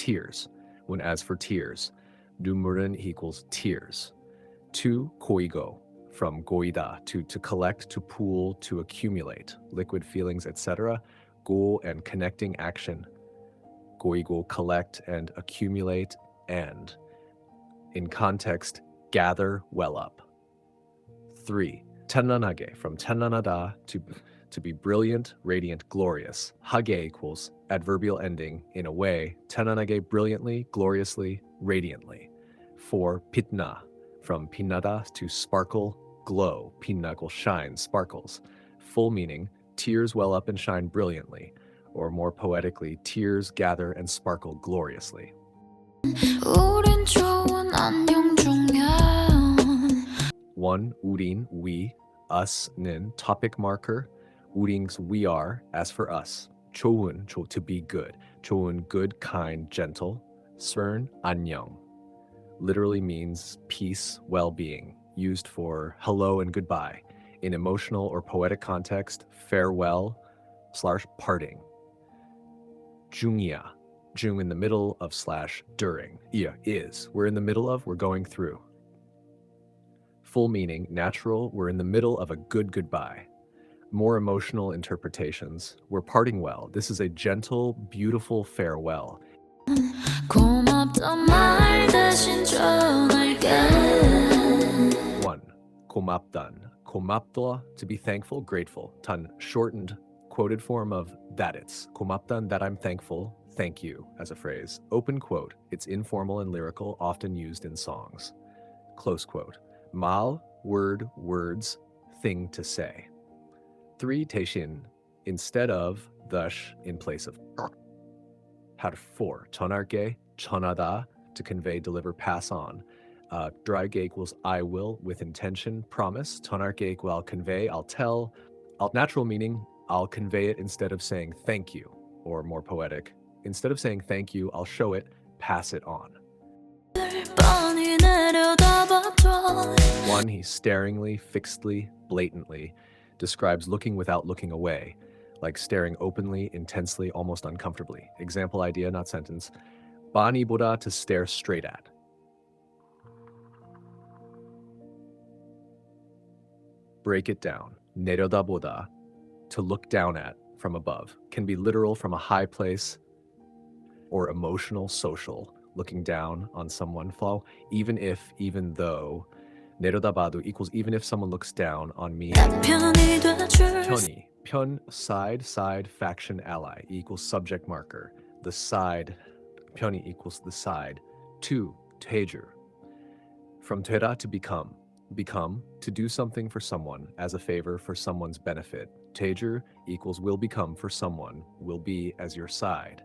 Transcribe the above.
tears. When as for tears, 눈물은 equals tears. 2. 고이고, from 고이다, to collect, to pool, to accumulate, liquid feelings, etc. 고 and connecting action. 고이고, collect and accumulate, and in context, gather, well up. 3. 찬란하게, from 찬란하다, to be brilliant, radiant, glorious. 하게 equals adverbial ending in a way, 찬란하게, brilliantly, gloriously, radiantly. 4. 빛나, from 빛나다, to sparkle, glow. 빛나고, shine, sparkles. Full meaning, tears well up and shine brilliantly, or more poetically, tears gather and sparkle gloriously. 우린 좋은 안녕 중이야. 1. 우린, we. Us는 topic marker. 우린's we are, as for us. 좋은, to be good. 좋은, good, kind, gentle. 스ern, 안녕. Literally means peace, well-being. Used for hello and goodbye. In emotional or poetic context, farewell / parting. 중이야. 중 in the middle of / during. Yeah, is. We're in the middle of, we're going through. Full meaning, natural, we're in the middle of a good goodbye. More emotional interpretations, we're parting well. This is a gentle, beautiful farewell. 고맙다 말 대신 전할게. 1. 고맙단. 고맙다, to be thankful, grateful. 단, shortened, quoted form of that it's. 고맙단, that I'm thankful, thank you, as a phrase. Open quote, it's informal and lyrical, often used in songs. Close quote. 말, word, words, thing to say. 3. 대신, instead of, thus, in place of. How to 4. 전할게, 전하다, to convey, deliver, pass on. Drage equals I will, with intention, promise. 전할게 equal I'll convey, I'll tell. Natural meaning, I'll convey it instead of saying thank you, or more poetic. Instead of saying thank you, I'll show it, pass it on. 1. He staringly, fixedly, blatantly describes looking without looking away, like staring openly, intensely, almost uncomfortably. Example idea, not sentence. 빤히보다, to stare straight at. Break it down. 내려다보다, to look down at, from above. Can be literal, from a high place, or emotional, social, looking down on someone. Flow, even if, even though. 내려다봐도 equals even if someone looks down on me. 편이, 편, side, faction, ally, equals subject marker. The side, 편이 equals the side. 2. 되줄, from 되다, to become. Become, to do something for someone, as a favor for someone's benefit. 되줄 equals will become for someone, will be as your side.